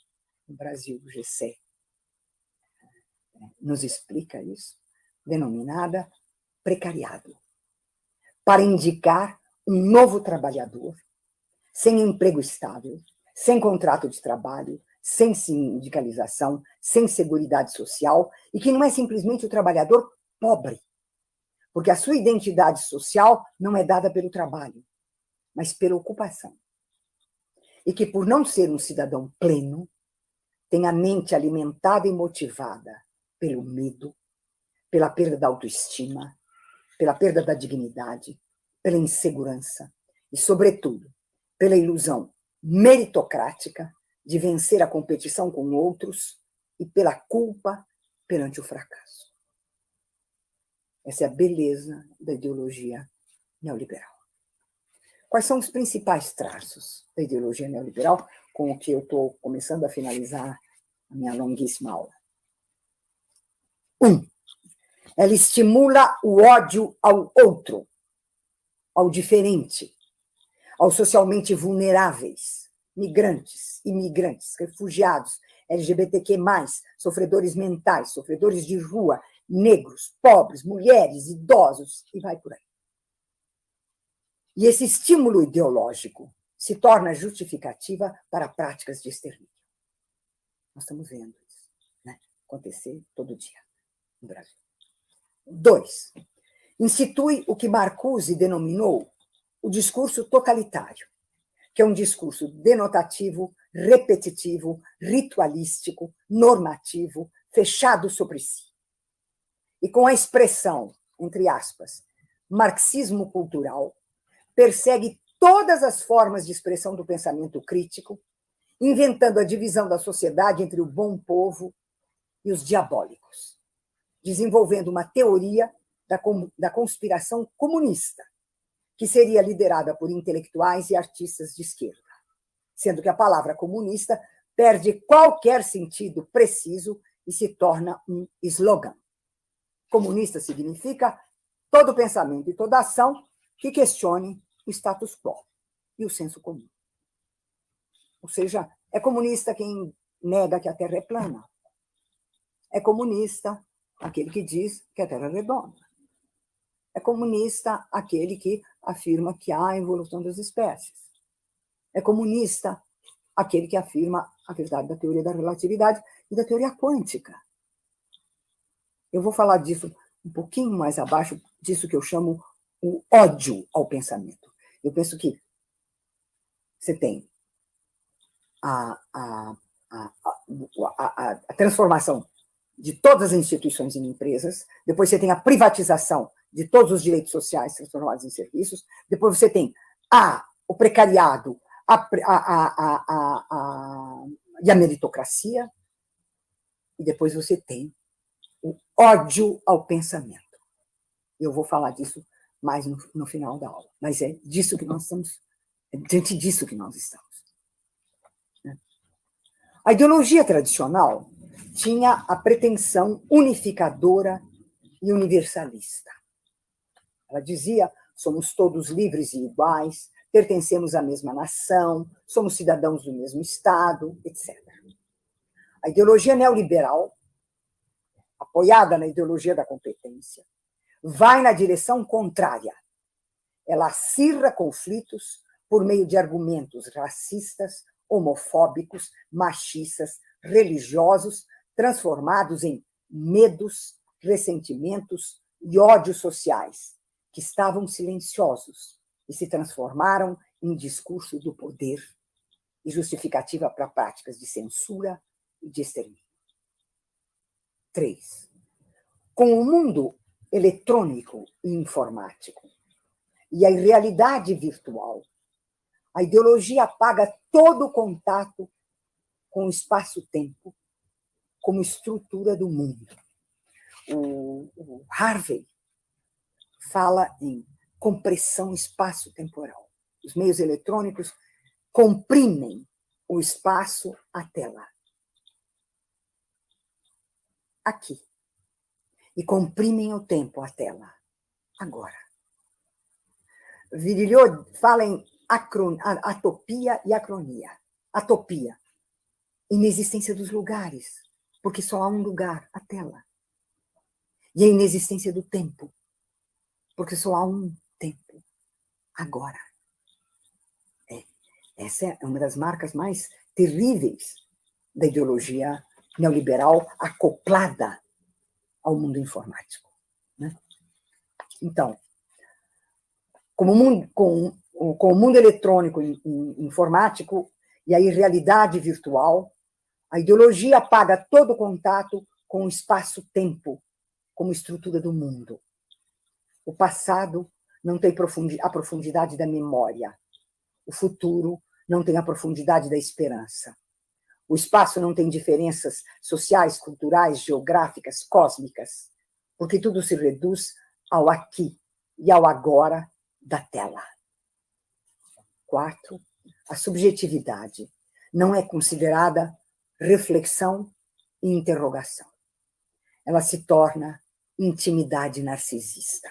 no Brasil o GC nos explica isso, denominada precariado, para indicar um novo trabalhador sem emprego estável, sem contrato de trabalho, sem sindicalização, sem seguridade social, e que não é simplesmente o trabalhador pobre, porque a sua identidade social não é dada pelo trabalho, mas pela ocupação. E que, por não ser um cidadão pleno, tem a mente alimentada e motivada pelo medo, pela perda da autoestima, pela perda da dignidade, pela insegurança e, sobretudo, pela ilusão meritocrática de vencer a competição com outros e pela culpa perante o fracasso. Essa é a beleza da ideologia neoliberal. Quais são os principais traços da ideologia neoliberal, com o que eu estou começando a finalizar a minha longuíssima aula? 1. Ela estimula o ódio ao outro, ao diferente, aos socialmente vulneráveis, migrantes, imigrantes, refugiados, LGBTQ+, sofredores mentais, sofredores de rua, negros, pobres, mulheres, idosos, e vai por aí. E esse estímulo ideológico se torna justificativa para práticas de extermínio. Nós estamos vendo isso, né, acontecer todo dia no Brasil. 2. Institui o que Marcuse denominou o discurso totalitário, que é um discurso denotativo, repetitivo, ritualístico, normativo, fechado sobre si. E com a expressão, entre aspas, marxismo cultural, persegue todas as formas de expressão do pensamento crítico, inventando a divisão da sociedade entre o bom povo e os diabólicos, desenvolvendo uma teoria da conspiração comunista, que seria liderada por intelectuais e artistas de esquerda, sendo que a palavra comunista perde qualquer sentido preciso e se torna um slogan. Comunista significa todo pensamento e toda ação que questione o status quo e o senso comum. Ou seja, é comunista quem nega que a Terra é plana. É comunista aquele que diz que a Terra é redonda. É comunista aquele que afirma que há evolução das espécies. É comunista aquele que afirma a verdade da teoria da relatividade e da teoria quântica. Eu vou falar disso um pouquinho mais abaixo, disso que eu chamo o ódio ao pensamento. Eu penso que você tem a transformação de todas as instituições em empresas, depois você tem a privatização de todos os direitos sociais transformados em serviços, depois você tem o precariado e a meritocracia, e depois você tem o ódio ao pensamento. Eu vou falar disso mais no final da aula, mas é disso que nós estamos, é diante disso que nós estamos. A ideologia tradicional tinha a pretensão unificadora e universalista. Ela dizia: somos todos livres e iguais, pertencemos à mesma nação, somos cidadãos do mesmo Estado, etc. A ideologia neoliberal, apoiada na ideologia da competência, vai na direção contrária. Ela acirra conflitos por meio de argumentos racistas, homofóbicos, machistas, religiosos, transformados em medos, ressentimentos e ódios sociais, que estavam silenciosos e se transformaram em discurso do poder e justificativa para práticas de censura e de extermínio. 3. Com o mundo eletrônico e informático e a realidade virtual, a ideologia apaga todo o contato com o espaço-tempo como estrutura do mundo. O Harvey fala em compressão espaço-temporal. Os meios eletrônicos comprimem o espaço até lá. Aqui. E comprimem o tempo até lá. Agora. Virilio fala em atopia e acronia. Atopia, inexistência dos lugares, porque só há um lugar, a tela. E a inexistência do tempo, porque só há um tempo, agora. Essa é uma das marcas mais terríveis da ideologia neoliberal acoplada ao mundo informático. Né? Então, com o mundo eletrônico e informático e a irrealidade virtual, a ideologia apaga todo contato com o espaço-tempo como estrutura do mundo. O passado não tem a profundidade da memória. O futuro não tem a profundidade da esperança. O espaço não tem diferenças sociais, culturais, geográficas, cósmicas, porque tudo se reduz ao aqui e ao agora da tela. 4, a subjetividade não é considerada reflexão e interrogação. Ela se torna intimidade narcisista.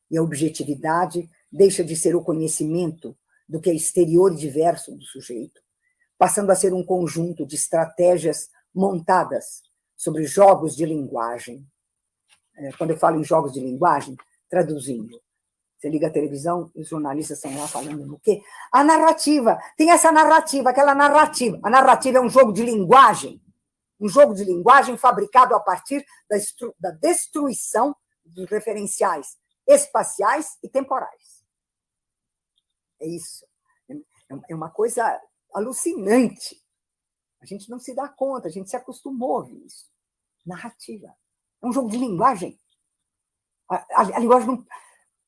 E a objetividade deixa de ser o conhecimento do que é exterior e diverso do sujeito, passando a ser um conjunto de estratégias montadas sobre jogos de linguagem. Quando eu falo em jogos de linguagem, traduzindo, você liga a televisão e os jornalistas estão lá falando no quê? A narrativa, tem essa narrativa, aquela narrativa. A narrativa é um jogo de linguagem fabricado a partir da destruição dos referenciais espaciais e temporais. É isso. É uma coisa alucinante. A gente não se dá conta, a gente se acostumou a ouvir isso. Narrativa. É um jogo de linguagem.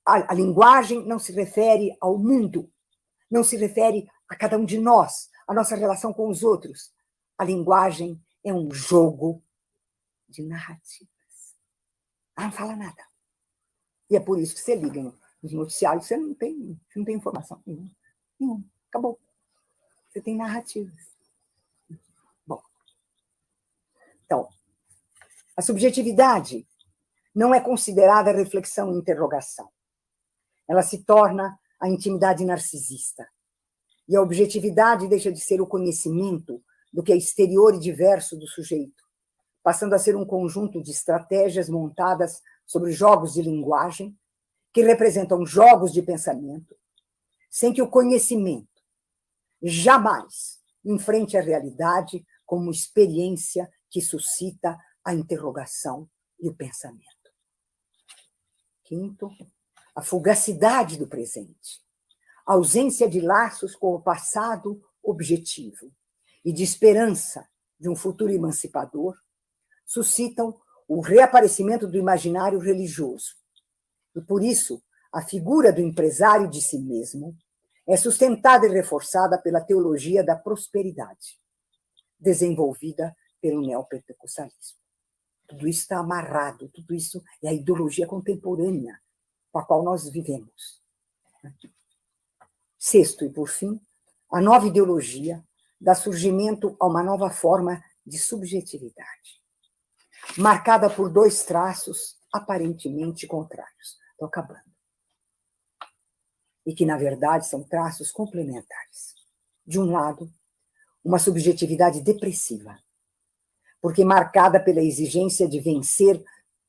A linguagem não se refere ao mundo, não se refere a cada um de nós, a nossa relação com os outros. A linguagem é um jogo de narrativas. Ela não fala nada. E é por isso que você liga nos noticiários, você não tem informação nenhuma. Acabou. Você tem narrativas. Bom. Então, a subjetividade não é considerada reflexão e interrogação. Ela se torna a intimidade narcisista. E a objetividade deixa de ser o conhecimento do que é exterior e diverso do sujeito, passando a ser um conjunto de estratégias montadas sobre jogos de linguagem, que representam jogos de pensamento, sem que o conhecimento jamais enfrente a realidade como experiência que suscita a interrogação e o pensamento. 5, a fugacidade do presente, a ausência de laços com o passado objetivo e de esperança de um futuro emancipador, suscitam o reaparecimento do imaginário religioso. E, por isso, a figura do empresário de si mesmo é sustentada e reforçada pela teologia da prosperidade, desenvolvida pelo neopentecostalismo. Tudo isso está amarrado, tudo isso é a ideologia contemporânea com a qual nós vivemos. 6, e por fim, a nova ideologia dá surgimento a uma nova forma de subjetividade, marcada por 2 traços aparentemente contrários. Estou acabando. E que, na verdade, são traços complementares. De um lado, uma subjetividade depressiva, porque marcada pela exigência de vencer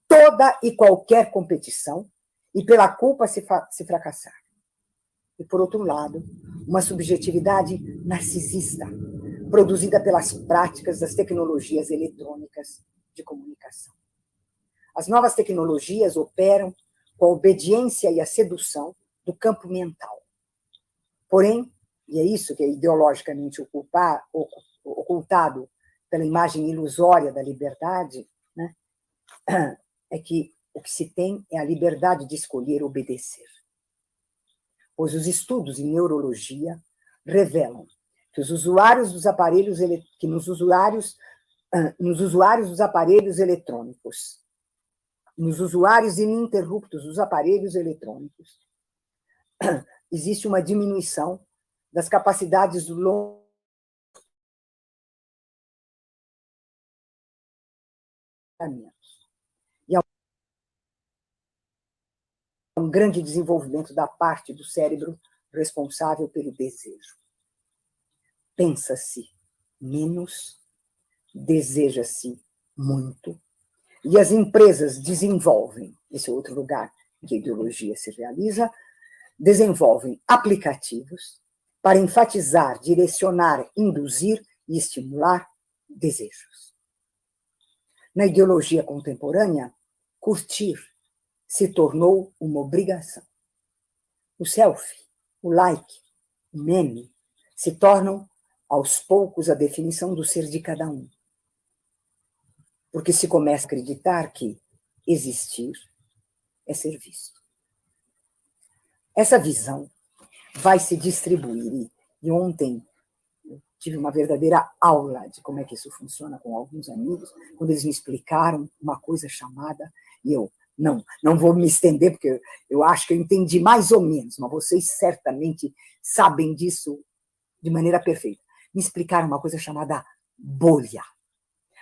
toda e qualquer competição e pela culpa se fracassar. E, por outro lado, uma subjetividade narcisista, produzida pelas práticas das tecnologias eletrônicas de comunicação. As novas tecnologias operam com a obediência e a sedução do campo mental. Porém, e é isso que é ideologicamente ocultado pela imagem ilusória da liberdade, né, é que o que se tem é a liberdade de escolher obedecer. Pois os estudos em neurologia revelam que os usuários dos aparelhos nos usuários dos aparelhos eletrônicos, nos usuários ininterruptos dos aparelhos eletrônicos, existe uma diminuição das capacidades do longo e há um grande desenvolvimento da parte do cérebro responsável pelo desejo. Pensa-se menos, deseja-se muito, e as empresas desenvolvem, esse é outro lugar em que a ideologia se realiza, desenvolvem aplicativos para enfatizar, direcionar, induzir e estimular desejos. Na ideologia contemporânea, curtir se tornou uma obrigação. O selfie, o like, o meme se tornam, aos poucos, a definição do ser de cada um. Porque se começa a acreditar que existir é ser visto. Essa visão vai se distribuir. E ontem eu tive uma verdadeira aula de como é que isso funciona com alguns amigos, quando eles me explicaram uma coisa chamada, e eu não vou me estender, porque eu acho que eu entendi mais ou menos, mas vocês certamente sabem disso de maneira perfeita. Me explicaram uma coisa chamada bolha.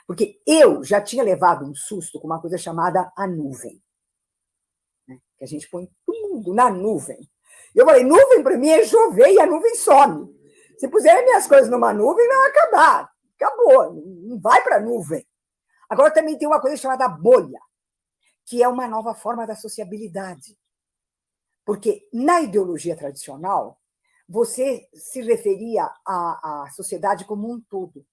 Porque eu já tinha levado um susto com uma coisa chamada a nuvem, né? Que a gente põe tudo na nuvem. Eu falei, nuvem para mim é chover e a nuvem some. Se puser minhas coisas numa nuvem, vai acabar. Acabou, não vai para a nuvem. Agora também tem uma coisa chamada bolha, que é uma nova forma da sociabilidade. Porque na ideologia tradicional, você se referia à sociedade como um todo.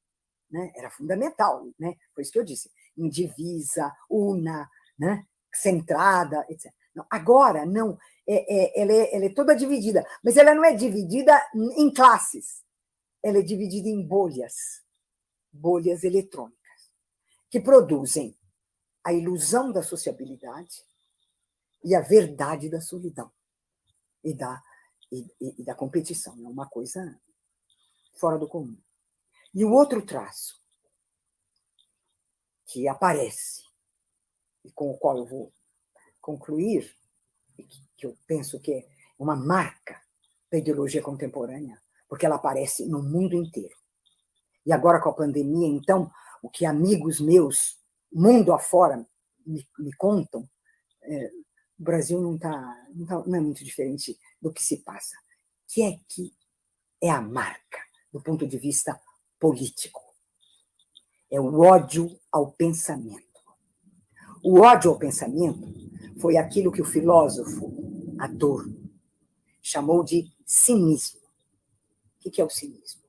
Né? Era fundamental, né? Foi isso que eu disse, indivisa, una, né? Centrada, etc. Não, agora, não, ela é toda dividida, mas ela não é dividida em classes, ela é dividida em bolhas eletrônicas, que produzem a ilusão da sociabilidade e a verdade da solidão e da competição. É uma coisa fora do comum. E o outro traço que aparece, e com o qual eu vou concluir, e que eu penso que é uma marca da ideologia contemporânea, porque ela aparece no mundo inteiro. E agora, com a pandemia, então, o que amigos meus, mundo afora, me contam, o Brasil não é muito diferente do que se passa, que é a marca, do ponto de vista político. É o ódio ao pensamento. O ódio ao pensamento foi aquilo que o filósofo Adorno chamou de cinismo. O que é o cinismo?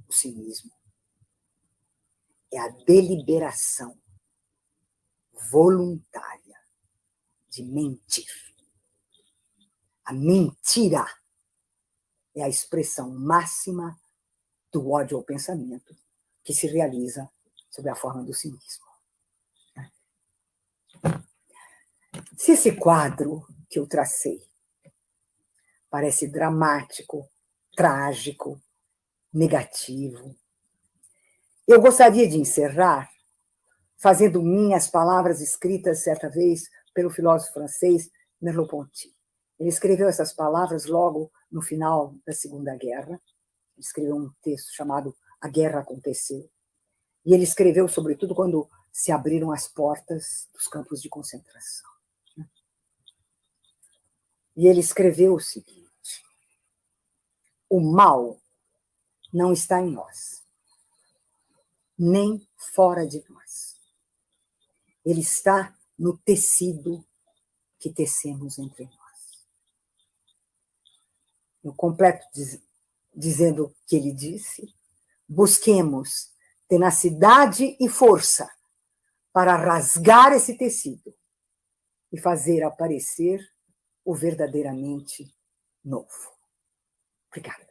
O cinismo é a deliberação voluntária de mentir. A mentira é a expressão máxima do ódio ao pensamento, que se realiza sob a forma do cinismo. Se esse quadro que eu tracei parece dramático, trágico, negativo, eu gostaria de encerrar fazendo minhas palavras escritas certa vez pelo filósofo francês Merleau-Ponty. Ele escreveu essas palavras logo no final da Segunda Guerra. Ele escreveu um texto chamado A Guerra Aconteceu. E ele escreveu, sobretudo, quando se abriram as portas dos campos de concentração. E ele escreveu o seguinte: o mal não está em nós, nem fora de nós. Ele está no tecido que tecemos entre nós. Eu completo dizendo o que ele disse: busquemos tenacidade e força para rasgar esse tecido e fazer aparecer o verdadeiramente novo. Obrigada.